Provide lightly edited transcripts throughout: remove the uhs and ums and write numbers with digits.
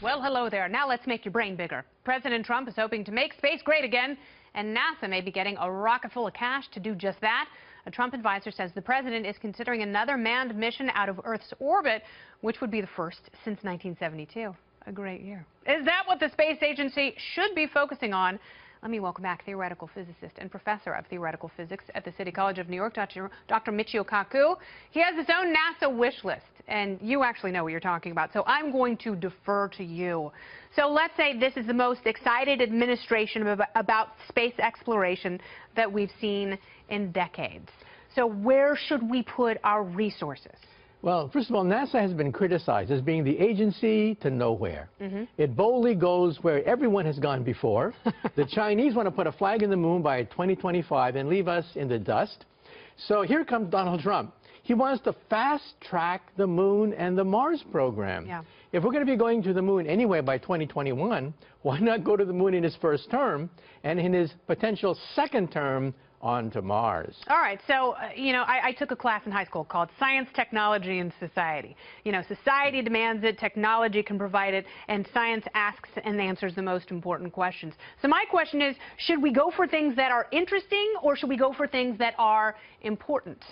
Well, hello there. Now let's make your brain bigger. President Trump is hoping to make space great again, and NASA may be getting a rocket full of cash to do just that. A Trump advisor says the president is considering another manned mission out of Earth's orbit, which would be the first since 1972. A great year. Is that what the space agency should be focusing on? Let me welcome back theoretical physicist and professor of theoretical physics at the City College of New York, Dr. Michio Kaku. He has his own NASA wish list, and you actually know what you're talking about, so I'm going to defer to you. So let's say this is the most excited administration about space exploration that we've seen in decades. So where should we put our resources? Well, first of all, NASA has been criticized as being the agency to nowhere. It boldly goes where everyone has gone before. The Chinese want to put a flag in the moon by 2025 and leave us in the dust. So here comes Donald Trump. He wants to fast-track the moon and the Mars program. Yeah. If we're going to be going to the moon anyway by 2021, why not go to the moon in his first term and in his potential second term on to Mars? All right, so, I took a class in high school called Science, Technology, and Society. Society demands it, technology can provide it, and science asks and answers the most important questions. So my question is, should we go for things that are interesting, or should we go for things that are important?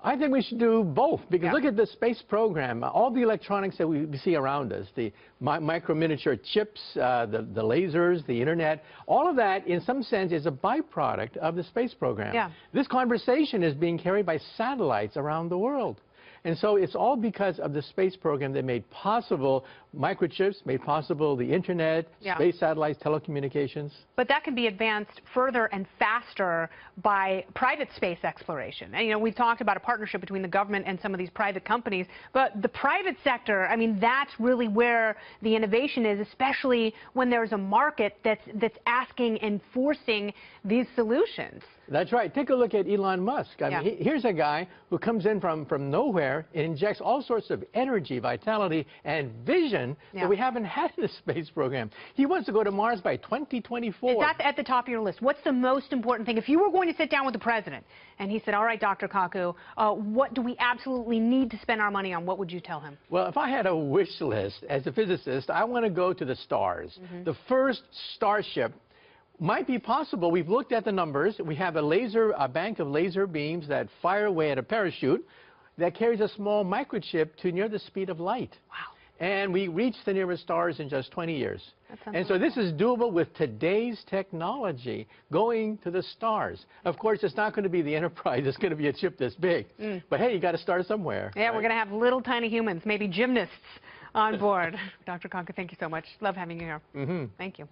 I think we should do both, because look at the space program. All the electronics that we see around us, the micro miniature chips, the lasers, the internet, all of that in some sense is a byproduct of the space program. Yeah. This conversation is being carried by satellites around the world. And so it's all because of the space program that made possible microchips, made possible the internet, space satellites, telecommunications. But that can be advanced further and faster by private space exploration. And, we've talked about a partnership between the government and some of these private companies, but the private sector, that's really where the innovation is, especially when there's a market that's asking and forcing these solutions. That's right. Take a look at Elon Musk. Here's a guy who comes in from nowhere and injects all sorts of energy, vitality, and vision that we haven't had in the space program. He wants to go to Mars by 2024. Is that at the top of your list? What's the most important thing? If you were going to sit down with the president and he said, all right, Dr. Kaku, what do we absolutely need to spend our money on, what would you tell him? Well, if I had a wish list as a physicist, I want to go to the stars. The first starship might be possible. We've looked at the numbers. We have a bank of laser beams that fire away at a parachute that carries a small microchip to near the speed of light. Wow. And we reach the nearest stars in just 20 years. And so this is doable with today's technology, going to the stars. Of course, it's not going to be the Enterprise. It's going to be a chip this big. But hey, you got to start somewhere. Yeah, right? We're going to have little tiny humans, maybe gymnasts on board. Dr. Kaku, thank you so much. Love having you here. Thank you.